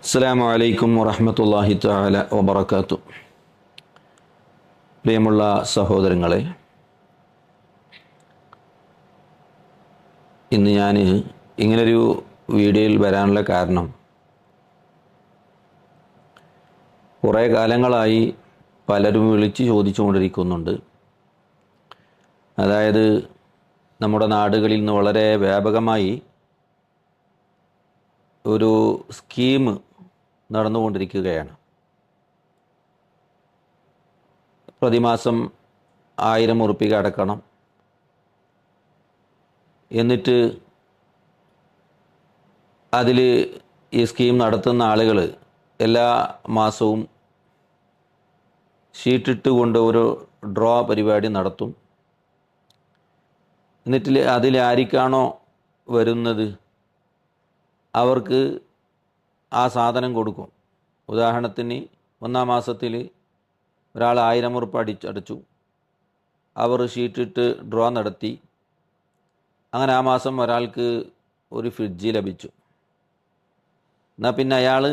അസ്സലാമു അലൈക്കും വറഹ്മത്തുള്ളാഹി തആല വബറകാതുഹു. പ്രിയമുള്ള സഹോദരങ്ങളെ, ഇന്ന് ഞാൻ ഇങ്ങനൊരു വീഡിയോയിൽ വരാനുള്ള കാരണം, കുറേ കാലങ്ങളായി പലരും വിളിച്ച് ചോദിച്ചുകൊണ്ടിരിക്കുന്നുണ്ട്. അതായത് നമ്മുടെ നാടുകളിൽ നിന്ന് വളരെ വ്യാപകമായി ഒരു സ്കീം നടന്നുകൊണ്ടിരിക്കുകയാണ്. പ്രതിമാസം 1000 ഉറുപ്പിക അടക്കണം. എന്നിട്ട് അതിൽ ഈ സ്കീം നടത്തുന്ന ആളുകൾ എല്ലാ മാസവും ഷീറ്റിട്ട് കൊണ്ട് ഒരു ഡ്രോ പരിപാടി നടത്തും. എന്നിട്ട് അതിൽ ആർക്കാണോ വരുന്നത് അവർക്ക് ആ സാധനം കൊടുക്കും. ഉദാഹരണത്തിന്, ഒന്നാം മാസത്തിൽ ഒരാൾ 1000 ഉറുപ്പ് അടച്ചു, അവർ ഷീറ്റിട്ട് ഡ്രോ നടത്തി. അങ്ങനെ ആ മാസം ഒരാൾക്ക് ഒരു ഫ്രിഡ്ജ് ലഭിച്ചു. എന്നാൽ പിന്നെ അയാൾ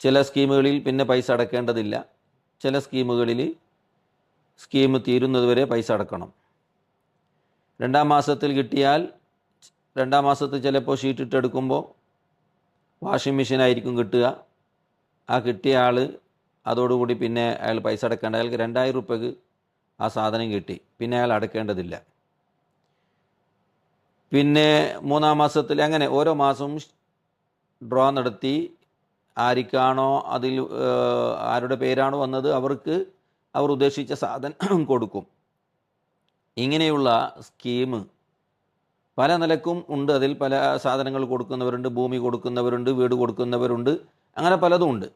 ചില സ്കീമുകളിൽ പിന്നെ പൈസ അടക്കേണ്ടതില്ല, ചില സ്കീമുകളിൽ സ്കീം തീരുന്നതുവരെ പൈസ അടക്കണം. രണ്ടാം മാസത്തിൽ കിട്ടിയാൽ, രണ്ടാം മാസത്തിൽ ചിലപ്പോൾ ഷീറ്റിട്ട് എടുക്കുമ്പോൾ വാഷിംഗ് മെഷീനായിരിക്കും കിട്ടുക. ആ കിട്ടിയ ആൾ അതോടുകൂടി പിന്നെ അയാൾ പൈസ അടക്കേണ്ട, അയാൾക്ക് 2000 ഉറുപ്പികക്ക് ആ സാധനം കിട്ടി, പിന്നെ അയാൾ അടക്കേണ്ടതില്ല. പിന്നെ മൂന്നാം മാസത്തിൽ അങ്ങനെ ഓരോ മാസവും ഡ്രോ നടത്തി ആർക്കാണോ അതിൽ ആരുടെ പേരാണോ വന്നത് അവർക്ക് അവർ ഉദ്ദേശിച്ച സാധനം കൊടുക്കും. ഇങ്ങനെയുള്ള സ്കീം പല നിലക്കും ഉണ്ട്. അതിൽ പല സാധനങ്ങൾ കൊടുക്കുന്നവരുണ്ട്, ഭൂമി കൊടുക്കുന്നവരുണ്ട്, വീട് കൊടുക്കുന്നവരുണ്ട്, അങ്ങനെ പലതും ഉണ്ട്.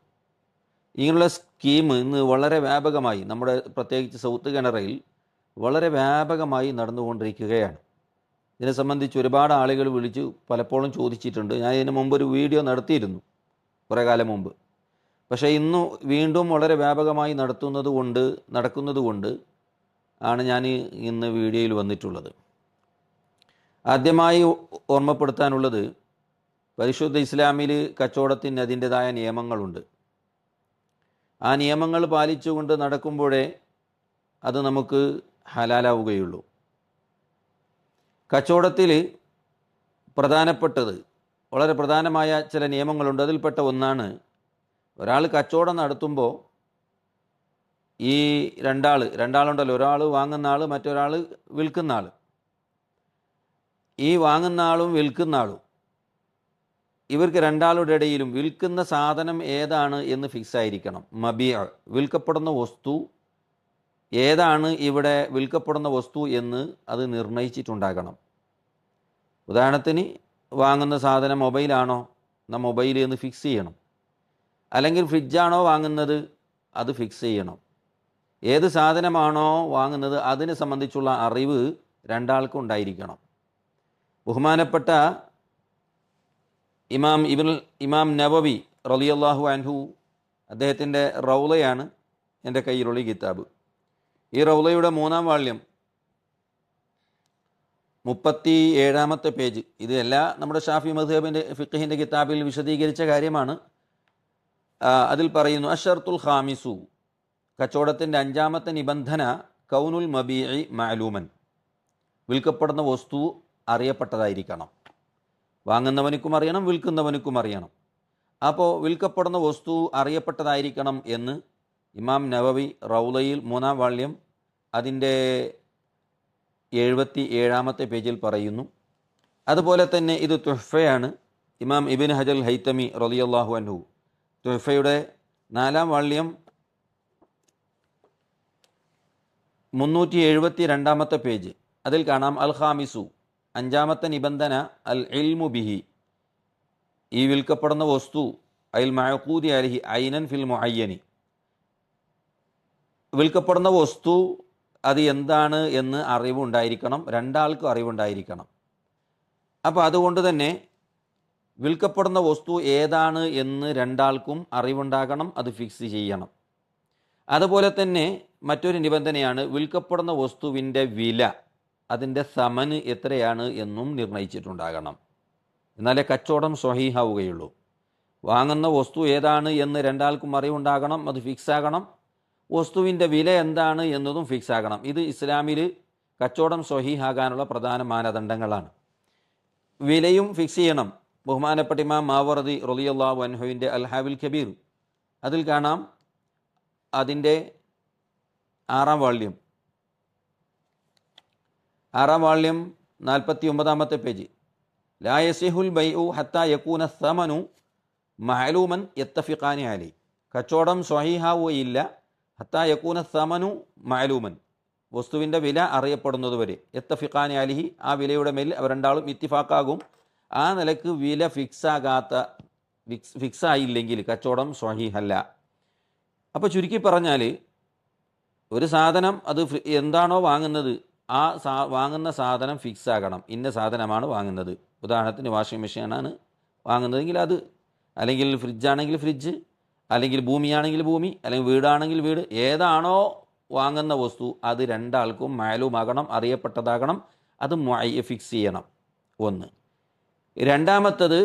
ഇങ്ങനെയുള്ള സ്കീം ഇന്ന് വളരെ വ്യാപകമായി നമ്മുടെ പ്രത്യേകിച്ച് സൗത്ത് കാനറയിൽ വളരെ വ്യാപകമായി നടന്നുകൊണ്ടിരിക്കുകയാണ്. ഇതിനെ സംബന്ധിച്ച് ഒരുപാട് ആളുകൾ വിളിച്ച് പലപ്പോഴും ചോദിച്ചിട്ടുണ്ട്. ഞാൻ ഇതിന് മുമ്പ് ഒരു വീഡിയോ നടത്തിയിരുന്നു കുറേ കാലം മുമ്പ്. പക്ഷേ ഇന്ന് വീണ്ടും വളരെ വ്യാപകമായി നടക്കുന്നത് കൊണ്ട് ആണ് ഞാൻ ഇന്ന് വീഡിയോയിൽ വന്നിട്ടുള്ളത്. ആദ്യമായി ഓർമ്മപ്പെടുത്താനുള്ളത്, പരിശുദ്ധ ഇസ്ലാമിൽ കച്ചവടത്തിന് അതിൻ്റെതായ നിയമങ്ങളുണ്ട്. ആ നിയമങ്ങൾ പാലിച്ചുകൊണ്ട് നടക്കുമ്പോഴേ അത് നമുക്ക് ഹലാലാവുകയുള്ളൂ. കച്ചവടത്തിൽ വളരെ പ്രധാനമായ ചില നിയമങ്ങളുണ്ട്. അതിൽപ്പെട്ട ഒന്നാണ്, ഒരാൾ കച്ചവടം നടത്തുമ്പോൾ ഈ രണ്ടാളുണ്ടല്ലോ, ഒരാൾ വാങ്ങുന്ന ആൾ, മറ്റൊരാൾ വിൽക്കുന്ന ആൾ. ഈ വാങ്ങുന്ന ആളും വിൽക്കുന്ന ആളും, ഇവർക്ക് രണ്ടാളുടെ ഇടയിലും വിൽക്കുന്ന സാധനം ഏതാണ് എന്ന് ഫിക്സ് ആയിരിക്കണം. മബിയ, വിൽക്കപ്പെടുന്ന വസ്തു ഏതാണ്, ഇവിടെ വിൽക്കപ്പെടുന്ന വസ്തു എന്ന് അത് നിർണയിച്ചിട്ടുണ്ടാകണം. ഉദാഹരണത്തിന്, വാങ്ങുന്ന സാധനം മൊബൈലാണോ, എന്നാൽ മൊബൈൽ എന്ന് ഫിക്സ് ചെയ്യണം. അല്ലെങ്കിൽ ഫ്രിഡ്ജാണോ വാങ്ങുന്നത്, അത് ഫിക്സ് ചെയ്യണം. ഏത് സാധനമാണോ വാങ്ങുന്നത് അതിനെ സംബന്ധിച്ചുള്ള അറിവ് രണ്ടാൾക്കും ഉണ്ടായിരിക്കണം. ബഹുമാനപ്പെട്ട ഇമാം നവവി റളിയല്ലാഹു അൻഹു, അദ്ദേഹത്തിൻ്റെ റൗളയാണ് എൻ്റെ കയ്യിലുള്ള ഈ കിതാബ്. ഈ റൗളയുടെ 3-ാം വാള്യം 37-ാമത്തെ പേജ്. ഇത് എല്ലാ നമ്മുടെ ഷാഫി മദ്ഹബിൻ്റെ ഫിഖ്ഹിൻ്റെ കിതാബിൽ വിശദീകരിച്ച കാര്യമാണ്. അതിൽ പറയുന്നു, അഷർത്തുൽ ഖാമിസു, കച്ചവടത്തിൻ്റെ 5-ാമത്തെ നിബന്ധന, കൗനുൽ മബീഇ മഅലൂമൻ, വിൽക്കപ്പെടുന്ന വസ്തു അറിയപ്പെട്ടതായിരിക്കണം. വാങ്ങുന്നവനുക്കും അറിയണം, വിൽക്കുന്നവനുക്കും അറിയണം. അപ്പോൾ വിൽക്കപ്പെടുന്ന വസ്തു അറിയപ്പെട്ടതായിരിക്കണം എന്ന് ഇമാം നവവി റൗളയിൽ 3-ാം വാള്യം അതിൻ്റെ 77-ാമത്തെ പേജിൽ പറയുന്നു. അതുപോലെ തന്നെ ഇത് തുഹ്ഫയാണ്. ഇമാം ഇബ്നു ഹജർ ഹൈതമി റളിയല്ലാഹു അൻഹു തുഹ്ഫയുടെ 4-ാം വാള്യം 372-ാമത്തെ പേജ്, അതിൽ കാണാം, അൽ ഖാമിസു, 5-ാമത്തെ നിബന്ധന, അൽ ഇൽമു ബിഹി, ഈ വിൽക്കപ്പെടുന്ന വസ്തു, അൽ മഅഖൂദി അലൈഹി ഐനൻ ഫിൽ മുഅയ്യനി, വിൽക്കപ്പെടുന്ന വസ്തു അത് എന്താണ് എന്ന് അറിവുണ്ടായിരിക്കണം, രണ്ടാൾക്കും അറിവുണ്ടായിരിക്കണം. അപ്പോൾ അതുകൊണ്ട് തന്നെ വിൽക്കപ്പെടുന്ന വസ്തു ഏതാണ് എന്ന് രണ്ടാൾക്കും അറിവുണ്ടാകണം, അത് ഫിക്സ് ചെയ്യണം. അതുപോലെ തന്നെ മറ്റൊരു നിബന്ധനയാണ്, വിൽക്കപ്പെടുന്ന വസ്തുവിൻ്റെ വില, അതിൻ്റെ സമന് എത്രയാണ് എന്നും നിർണയിച്ചിട്ടുണ്ടാകണം. എന്നാലേ കച്ചവടം സ്വഹീഹാവുകയുള്ളൂ. വാങ്ങുന്ന വസ്തു ഏതാണ് എന്ന് രണ്ടാൾക്കും അറിവുണ്ടാകണം, അത് ഫിക്സ് ആകണം. വസ്തുവിൻ്റെ വില എന്താണ് എന്നതും ഫിക്സ് ആകണം. ഇത് ഇസ്ലാമിൽ കച്ചവടം സ്വഹീഹാകാനുള്ള പ്രധാന മാനദണ്ഡങ്ങളാണ്. വിലയും ഫിക്സ് ചെയ്യണം. ബഹുമാനപ്പെട്ട ഇമാം മാവർദി റളിയല്ലാഹു അൻഹുവിൻ്റെ അൽ ഹാവിൽ കബീർ അതിൽ കാണാം, അതിൻ്റെ 6-ാം വാള്യം 49-ാമത്തെ പേജ്. ലാ യസിഹുൽ ബൈഉ ഹത്താ യകൂന സമനു മഅലൂമൻ യത്തഫിഖാനി അലൈഹി. കച്ചവടം സ്വഹീഹാവുകയില്ല ഹത്താ യകൂന സമനു മഅലൂമൻ, വസ്തുവിൻ്റെ വില അറിയപ്പെടുന്നതുവരെ. യത്തഫിഖാനി അലൈഹി, ആ വിലയുടെ മേൽ അവർ രണ്ടാളും ഇത്തിഫാക്കാകും. ആ നിലക്ക് വില ഫിക്സായില്ലെങ്കിൽ കച്ചവടം സ്വഹീഹല്ല. അപ്പോൾ ചുരുക്കി പറഞ്ഞാൽ, ഒരു സാധനം അത് എന്താണോ വാങ്ങുന്നത് ആ വാങ്ങുന്ന സാധനം ഫിക്സ് ആകണം. ഇന്ന സാധനമാണ് വാങ്ങുന്നത്. ഉദാഹരണത്തിന് വാഷിംഗ് മെഷീനാണ് വാങ്ങുന്നതെങ്കിൽ അത്, അല്ലെങ്കിൽ ഫ്രിഡ്ജാണെങ്കിൽ ഫ്രിഡ്ജ്, അല്ലെങ്കിൽ ഭൂമിയാണെങ്കിൽ ഭൂമി, അല്ലെങ്കിൽ വീടാണെങ്കിൽ വീട്. ഏതാണോ വാങ്ങുന്ന വസ്തു അത് രണ്ടാൾക്കും മാലൂമാകണം, അറിയപ്പെട്ടതാകണം. അത് ഫിക്സ് ചെയ്യണം. ഒന്ന്. രണ്ടാമത്തത്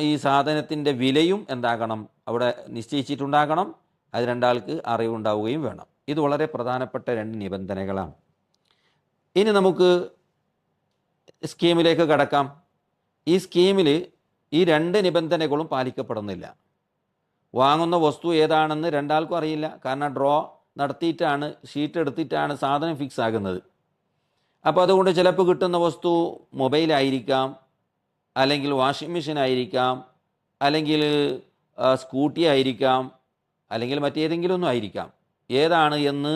ഈ സാധനത്തിൻ്റെ വിലയും എന്താകണം, അവിടെ നിശ്ചയിച്ചിട്ടുണ്ടാകണം. അത് രണ്ടാൾക്ക് അറിവുണ്ടാവുകയും വേണം. ഇത് വളരെ പ്രധാനപ്പെട്ട 2 നിബന്ധനകളാണ്. ഇനി നമുക്ക് സ്കീമിലേക്ക് കടക്കാം. ഈ സ്കീമിൽ ഈ 2 നിബന്ധനകളും പാലിക്കപ്പെടുന്നില്ല. വാങ്ങുന്ന വസ്തു ഏതാണെന്ന് രണ്ടാൾക്കും അറിയില്ല. കാരണം ഡ്രോ നടത്തിയിട്ടാണ്, ഷീറ്റ് എടുത്തിട്ടാണ് സാധനം ഫിക്സ് ആകുന്നത്. അപ്പോൾ അതുകൊണ്ട് ചിലപ്പോൾ കിട്ടുന്ന വസ്തു മൊബൈലായിരിക്കാം, അല്ലെങ്കിൽ വാഷിംഗ് മെഷീൻ ആയിരിക്കാം, അല്ലെങ്കിൽ സ്കൂട്ടി ആയിരിക്കാം, അല്ലെങ്കിൽ മറ്റേതെങ്കിലും ഒന്നും ആയിരിക്കാം. ഏതാണ് എന്ന്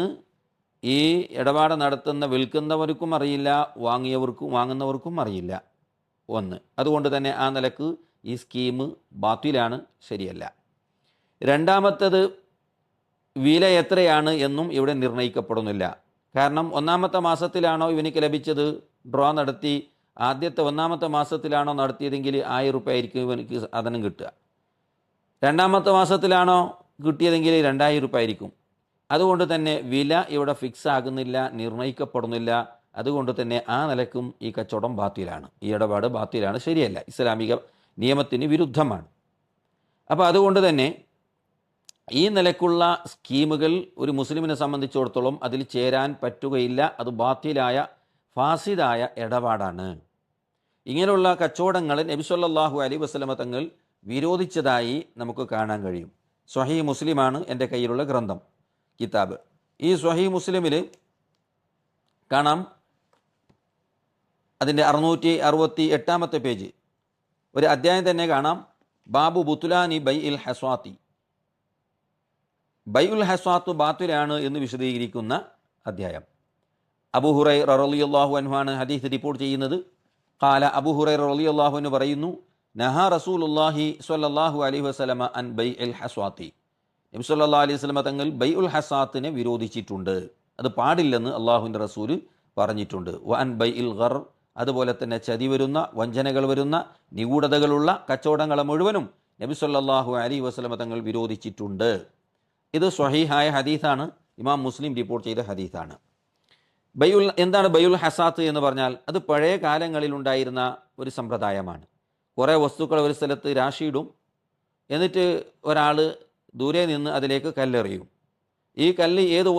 ഈ ഇടപാട് നടത്തുന്ന വിൽക്കുന്നവർക്കും അറിയില്ല, വാങ്ങുന്നവർക്കും അറിയില്ല. ഒന്ന്. അതുകൊണ്ട് തന്നെ ആ നിലക്ക് ഈ സ്കീം ബാത്തിലാണ്, ശരിയല്ല. രണ്ടാമത്തത്, വില എത്രയാണ് എന്നും ഇവിടെ നിർണ്ണയിക്കപ്പെടുന്നില്ല. കാരണം 1-ാമത്തെ മാസത്തിലാണോ ഇവനിക്ക് ലഭിച്ചത്, ഡ്രോ നടത്തി ആദ്യത്തെ 1-ാമത്തെ മാസത്തിലാണോ നടത്തിയതെങ്കിൽ 1000 രൂപ ആയിരിക്കും ഇവനിക്ക് സാധനം കിട്ടുക. 2-ാമത്തെ മാസത്തിലാണോ കിട്ടിയതെങ്കിൽ 2000 രൂപ ആയിരിക്കും. അതുകൊണ്ട് തന്നെ വില ഇവിടെ ഫിക്സ് ആകുന്നില്ല, നിർണ്ണയിക്കപ്പെടുന്നില്ല. അതുകൊണ്ട് തന്നെ ആ നിലക്കും ഈ കച്ചവടം ബാത്തിലാണ്, ഈ ഇടപാട് ബാത്തിലാണ്, ശരിയല്ല, ഇസ്ലാമിക നിയമത്തിന് വിരുദ്ധമാണ്. അപ്പോൾ അതുകൊണ്ട് തന്നെ ഈ നിലക്കുള്ള സ്കീമുകൾ ഒരു മുസ്ലിമിനെ സംബന്ധിച്ചിടത്തോളം അതിൽ ചേരാൻ പറ്റുകയില്ല. അത് ബാത്തിലായ ഫാസിദായ ഇടപാടാണ്. ഇങ്ങനെയുള്ള കച്ചവടങ്ങൾ നബി സല്ലല്ലാഹു അലൈഹി വസല്ലമ തങ്ങൾ വിരോധിച്ചതായി നമുക്ക് കാണാൻ കഴിയും. സ്വഹീഹ് മുസ്ലിമാണ് എൻ്റെ കയ്യിലുള്ള ഗ്രന്ഥം, കിതാബ്. ഈ സ്വഹീഹ് മുസ്ലിമിൽ കാണാം, അതിൻ്റെ 668-ാമത്തെ പേജ് ഒരു അധ്യായം തന്നെ കാണാം. ബാബു ബുത്തുലാനി ബൈ ഇൽ ഹസ്വാത്തി. ബൈ ഉൽ ഹസ്വാത്ത് ബാത്തുലാണ് എന്ന് വിശദീകരിക്കുന്ന അധ്യായം. അബൂ ഹുറൈറ റളിയല്ലാഹു അൻഹു ആണ് ഹദീസ് റിപ്പോർട്ട് ചെയ്യുന്നത്. ഖാല, അബൂ ഹുറൈറ റളിയല്ലാഹു അൻഹു പറയുന്നു, നഹാ റസൂലുള്ളാഹി സ്വല്ലല്ലാഹു അലൈഹി വസല്ലമ അൻ ബൈ ഇൽ ഹസ്വാത്തി. നബി സല്ലല്ലാഹു അലൈഹി വസല്ലമ തങ്ങൾ ബൈ ഉൽ ഹസ്വാത്തിനെ വിരോധിച്ചിട്ടുണ്ട്. അത് പാടില്ലെന്ന് അള്ളാഹുവിൻ്റെ റസൂല് പറഞ്ഞിട്ടുണ്ട്. വ അൻ ബൈ ഇൽ ഗർ, അതുപോലെ തന്നെ ചതി വരുന്ന, വഞ്ചനകൾ വരുന്ന, നിഗൂഢതകളുള്ള കച്ചവടങ്ങളെ മുഴുവനും നബി സല്ലല്ലാഹു അലൈഹി വസല്ലമ തങ്ങൾ വിരോധിച്ചിട്ടുണ്ട്. ഇത് സ്വഹീഹായ ഹദീസാണ്, ഇമാം മുസ്ലിം റിപ്പോർട്ട് ചെയ്ത ഹദീസാണ്. എന്താണ് ബൈഉൽ ഹസാത്ത് എന്ന് പറഞ്ഞാൽ? അത് പഴയ കാലങ്ങളിലുണ്ടായിരുന്ന ഒരു സമ്പ്രദായമാണ്. കുറേ വസ്തുക്കൾ ഒരു സ്ഥലത്ത് രാശിയിടും, എന്നിട്ട് ഒരാൾ ദൂരെ നിന്ന് അതിലേക്ക് കല്ലെറിയും. ഈ കല്ല് ഏത്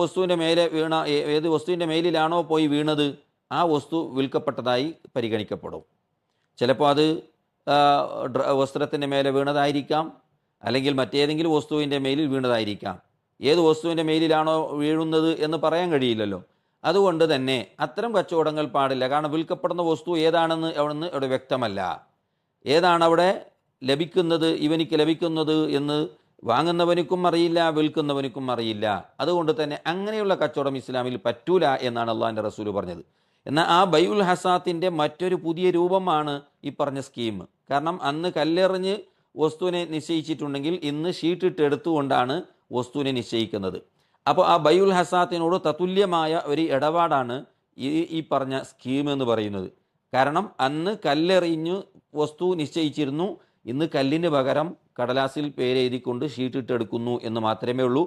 വസ്തുവിൻ്റെ മേലിലാണോ പോയി വീണത് ആ വസ്തു വിൽക്കപ്പെട്ടതായി പരിഗണിക്കപ്പെടും. ചിലപ്പോൾ അത് വസ്ത്രത്തിൻ്റെ മേലെ വീണതായിരിക്കാം, അല്ലെങ്കിൽ മറ്റേതെങ്കിലും വസ്തുവിൻ്റെ മേലിൽ വീണതായിരിക്കാം. ഏത് വസ്തുവിൻ്റെ മേലിലാണോ വീഴുന്നത് എന്ന് പറയാൻ കഴിയില്ലല്ലോ. അതുകൊണ്ട് തന്നെ അത്തരം കച്ചവടങ്ങൾ പാടില്ല. കാരണം വിൽക്കപ്പെടുന്ന വസ്തു ഏതാണെന്ന് അവിടെ വ്യക്തമല്ല. ഏതാണ് അവിടെ ലഭിക്കുന്നത്, ഇവനിക്ക് ലഭിക്കുന്നത് എന്ന് വാങ്ങുന്നവനിക്കും അറിയില്ല, വിൽക്കുന്നവനിക്കും അറിയില്ല. അതുകൊണ്ട് തന്നെ അങ്ങനെയുള്ള കച്ചവടം ഇസ്ലാമിൽ പറ്റൂല എന്നാണ് അള്ളാഹിൻ്റെ റസൂൽ പറഞ്ഞത്. എന്നാൽ ആ ബൈഉൽ ഹസാത്തിൻ്റെ മറ്റൊരു പുതിയ രൂപമാണ് ഈ പറഞ്ഞ സ്കീം. കാരണം അന്ന് കല്ലെറിഞ്ഞ് വസ്തുവിനെ നിശ്ചയിച്ചിട്ടുണ്ടെങ്കിൽ ഇന്ന് ഷീറ്റിട്ട് എടുത്തുകൊണ്ടാണ് വസ്തുവിനെ നിശ്ചയിക്കുന്നത്. അപ്പോൾ ആ ബൈഉൽ ഹസാത്തിനോട് തത്തുല്യമായ ഒരു ഇടപാടാണ് ഈ പറഞ്ഞ സ്കീം എന്ന് പറയുന്നത്. കാരണം അന്ന് കല്ലെറിഞ്ഞ് വസ്തു നിശ്ചയിച്ചിരുന്നു, ഇന്ന് കല്ലിന് പകരം കടലാസിൽ പേരെഴുതിക്കൊണ്ട് ഷീറ്റിട്ടെടുക്കുന്നു എന്ന് മാത്രമേ ഉള്ളൂ.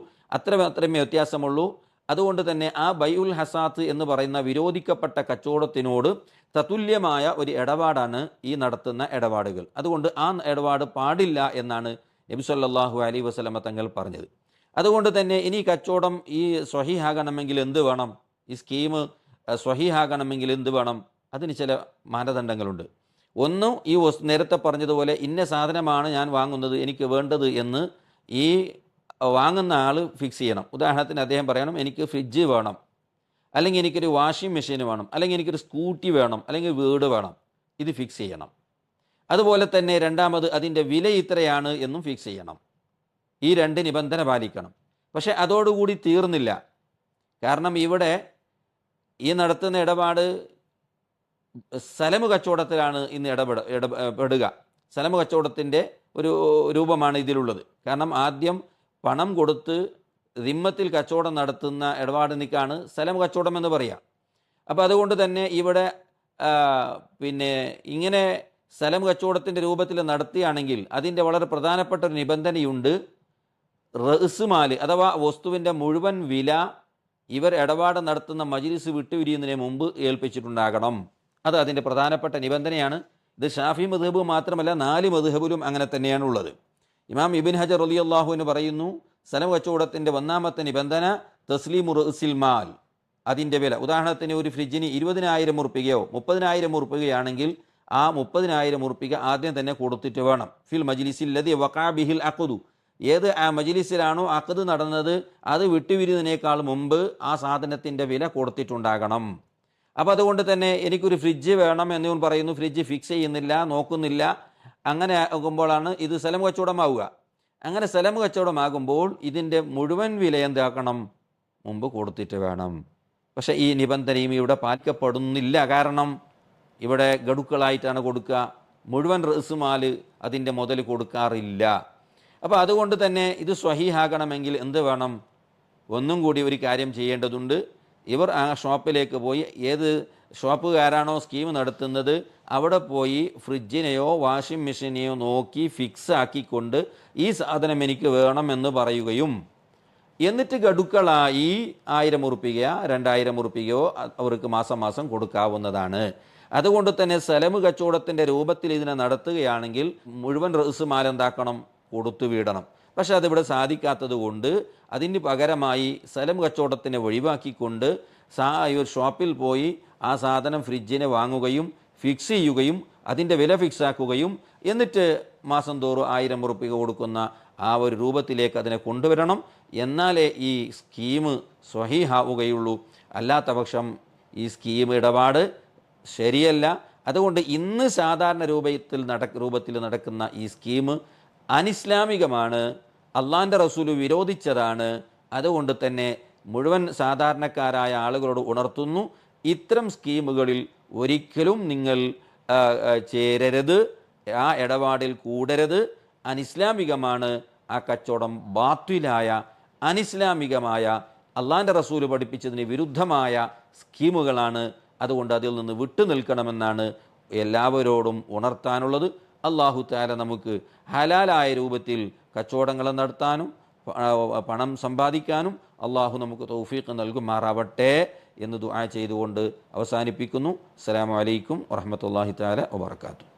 മാത്രമേ വ്യത്യാസമുള്ളൂ. അതുകൊണ്ട് തന്നെ ആ ബൈഉൽ ഹസാത്ത് എന്ന് പറയുന്ന വിരോധിക്കപ്പെട്ട കച്ചവടത്തിനോട് തത്തുല്യമായ ഒരു ഇടപാടാണ് ഈ നടത്തുന്ന ഇടപാടുകൾ. അതുകൊണ്ട് ആ ഇടപാട് പാടില്ല എന്നാണ് നബി സല്ലല്ലാഹു അലൈഹി വസല്ലമ തങ്ങൾ പറഞ്ഞത്. അതുകൊണ്ട് തന്നെ ഇനി കച്ചവടം ഈ സ്വഹീഹാകണമെങ്കിൽ എന്ത് വേണം? ഈ സ്കീം സ്വഹീഹാകണമെങ്കിൽ എന്ത് വേണം? അതിന് ചില മാനദണ്ഡങ്ങളുണ്ട്. ഒന്ന്, ഈ നേരത്തെ പറഞ്ഞതുപോലെ ഇന്ന സാധനമാണ് ഞാൻ വാങ്ങുന്നത്, എനിക്ക് വേണ്ടത് എന്ന് ഈ വാങ്ങുന്ന ആൾ ഫിക്സ് ചെയ്യണം. ഉദാഹരണത്തിന് അദ്ദേഹം പറയണം, എനിക്ക് ഫ്രിഡ്ജ് വേണം, അല്ലെങ്കിൽ എനിക്കൊരു വാഷിംഗ് മെഷീൻ വേണം, അല്ലെങ്കിൽ എനിക്കൊരു സ്കൂട്ടി വേണം, അല്ലെങ്കിൽ വീട് വേണം. ഇത് ഫിക്സ് ചെയ്യണം. അതുപോലെ തന്നെ രണ്ടാമത് അതിൻ്റെ വില ഇത്രയാണ് എന്നും ഫിക്സ് ചെയ്യണം. ഈ രണ്ട് നിബന്ധന പാലിക്കണം. പക്ഷെ അതോടുകൂടി തീർന്നില്ല. കാരണം ഇവിടെ ഈ നടത്തുന്ന ഇടപാട് സ്ഥലം കച്ചവടത്തിലാണ് ഇന്ന് ഇടപെടുക. സ്ഥലം കച്ചവടത്തിൻ്റെ ഒരു രൂപമാണ് ഇതിലുള്ളത്. കാരണം ആദ്യം പണം കൊടുത്ത് ദിമ്മത്തിൽ കച്ചവടം നടത്തുന്ന ഇടപാടിനേക്കാണ് സ്ഥലം കച്ചവടം എന്ന് പറയുക. അപ്പോൾ അതുകൊണ്ട് തന്നെ ഇവിടെ പിന്നെ ഇങ്ങനെ സ്ഥലം കച്ചവടത്തിൻ്റെ രൂപത്തിൽ നടത്തുകയാണെങ്കിൽ അതിൻ്റെ വളരെ പ്രധാനപ്പെട്ട ഒരു നിബന്ധനയുണ്ട്. റഅ്സുമാൽ അഥവാ വസ്തുവിൻ്റെ മുഴുവൻ വില ഇവർ ഇടപാട് നടത്തുന്ന മജ്ലിസ് വിട്ടുപിരിയുന്നതിന് മുമ്പ് ഏൽപ്പിച്ചിട്ടുണ്ടാകണം. അത് അതിൻ്റെ പ്രധാനപ്പെട്ട നിബന്ധനയാണ്. ഇത് ഷാഫി മദ്ഹബ് മാത്രമല്ല 4 മദ്ഹബിലും അങ്ങനെ തന്നെയാണുള്ളത്. ഇമാം ഇബ്ൻ ഹജർ റളിയല്ലാഹു അൻഹു പറയുന്നു, സ്ഥലം കച്ചവടത്തിൻ്റെ ഒന്നാമത്തെ നിബന്ധന തസ്ലീമു റഅ്സിൽ മാൽ, അതിൻ്റെ വില. ഉദാഹരണത്തിന് ഒരു ഫ്രിഡ്ജിന് 20,000 ഉറുപ്പികയോ 30,000 ഉറുപ്പികയാണെങ്കിൽ ആ 30,000 ഉറുപ്പിക ആദ്യം തന്നെ കൊടുത്തിട്ട് വേണം. ഫിൽ മജ്ലിസിൽ ലദി വഖഅ ബിഹിൽ അഖ്ദു, ഏത് ആ മജ്ലിസിലാണോ അഖ്ദ് നടന്നത് അത് വിട്ടുപിരിയുന്നതിനേക്കാൾ മുമ്പ് ആ സാധനത്തിൻ്റെ വില കൊടുത്തിട്ടുണ്ടാകണം. അപ്പോൾ അതുകൊണ്ട് തന്നെ എനിക്കൊരു ഫ്രിഡ്ജ് വേണം എന്നിവൻ പറയുന്നു, ഫ്രിഡ്ജ് ഫിക്സ് ചെയ്യുന്നില്ല, നോക്കുന്നില്ല. അങ്ങനെ ആകുമ്പോഴാണ് ഇത് സ്ഥലം കച്ചവടമാവുക. അങ്ങനെ സ്ഥലം കച്ചവടമാകുമ്പോൾ ഇതിൻ്റെ മുഴുവൻ വില എന്താക്കണം? മുമ്പ് കൊടുത്തിട്ട് വേണം. പക്ഷേ ഈ നിബന്ധനയും ഇവിടെ പാലിക്കപ്പെടുന്നില്ല. കാരണം ഇവിടെ ഗഡുക്കളായിട്ടാണ് കൊടുക്കുക. മുഴുവൻ റഅ്സുമാൽ അതിൻ്റെ മുതൽ കൊടുക്കാറില്ല. അപ്പോൾ അതുകൊണ്ട് തന്നെ ഇത് സ്വഹീഹാകണമെങ്കിൽ എന്ത് വേണം? ഒന്നും കൂടി ഒരു കാര്യം ചെയ്യേണ്ടതുണ്ട്. ഇവർ ആ ഷോപ്പിലേക്ക് പോയി, ഏത് ഷോപ്പുകാരാണോ സ്കീം നടത്തുന്നത് അവിടെ പോയി ഫ്രിഡ്ജിനെയോ വാഷിംഗ് മെഷീനെയോ നോക്കി ഫിക്സ് ആക്കിക്കൊണ്ട് ഈ സാധനം എനിക്ക് വേണമെന്ന് പറയുകയും എന്നിട്ട് ഗഡുക്കളായി 1000 ഉറുപ്പികയോ 2000 ഉറുപ്പികയോ അവർക്ക് മാസം മാസം കൊടുക്കാവുന്നതാണ്. അതുകൊണ്ട് തന്നെ സ്ഥലം കച്ചവടത്തിൻ്റെ രൂപത്തിൽ ഇതിനെ നടത്തുകയാണെങ്കിൽ മുഴുവൻ റഅ്സുമാൽ എന്താക്കണം? കൊടുത്തു വിടണം. പക്ഷെ അതിവിടെ സാധിക്കാത്തത് കൊണ്ട് അതിന് പകരമായി സ്ഥലം കച്ചവടത്തിനെ ഒഴിവാക്കിക്കൊണ്ട് ഒരു ഷോപ്പിൽ പോയി ആ സാധനം ഫ്രിഡ്ജിനെ വാങ്ങുകയും ഫിക്സ് ചെയ്യുകയും അതിൻ്റെ വില ഫിക്സാക്കുകയും എന്നിട്ട് മാസം തോറും 1000 ഉറുപ്പിക കൊടുക്കുന്ന ആ ഒരു രൂപത്തിലേക്ക് അതിനെ കൊണ്ടുവരണം. എന്നാലേ ഈ സ്കീം സ്വഹീഹാവുകയുള്ളൂ. അല്ലാത്ത പക്ഷം ഈ സ്കീം ഇടപാട് ശരിയല്ല. അതുകൊണ്ട് ഇന്ന് സാധാരണ രൂപത്തിൽ നടക്കുന്ന ഈ സ്കീം അനിസ്ലാമികമാണ്, അള്ളാൻ്റെ റസൂല് വിരോധിച്ചതാണ്. അതുകൊണ്ട് തന്നെ മുഴുവൻ സാധാരണക്കാരായ ആളുകളോട് ഉണർത്തുന്നു, ഇത്തരം സ്കീമുകളിൽ ഒരിക്കലും നിങ്ങൾ ചേരരുത്, ആ ഇടപാടിൽ കൂടരുത്. അനിസ്ലാമികമാണ് ആ കച്ചവടം. ബാത്തിലായ അനിസ്ലാമികമായ അള്ളാൻ്റെ റസൂല് പഠിപ്പിച്ചതിന് വിരുദ്ധമായ സ്കീമുകളാണ്. അതുകൊണ്ട് അതിൽ നിന്ന് വിട്ടു നിൽക്കണമെന്നാണ് എല്ലാവരോടും ഉണർത്താനുള്ളത്. അല്ലാഹു തആല നമുക്ക് ഹലാലായ രൂപത്തിൽ കച്ചവടങ്ങൾ നടത്താനും പണം സമ്പാദിക്കാനും അള്ളാഹു നമുക്ക് തൗഫീഖ് നൽകുമാറാവട്ടെ എന്ന് ദുആ ചെയ്തുകൊണ്ട് അവസാനിപ്പിക്കുന്നു. അസ്സലാമു അലൈക്കും വറഹ്മത്തുള്ളാഹി തആല വബറകാതുഹു.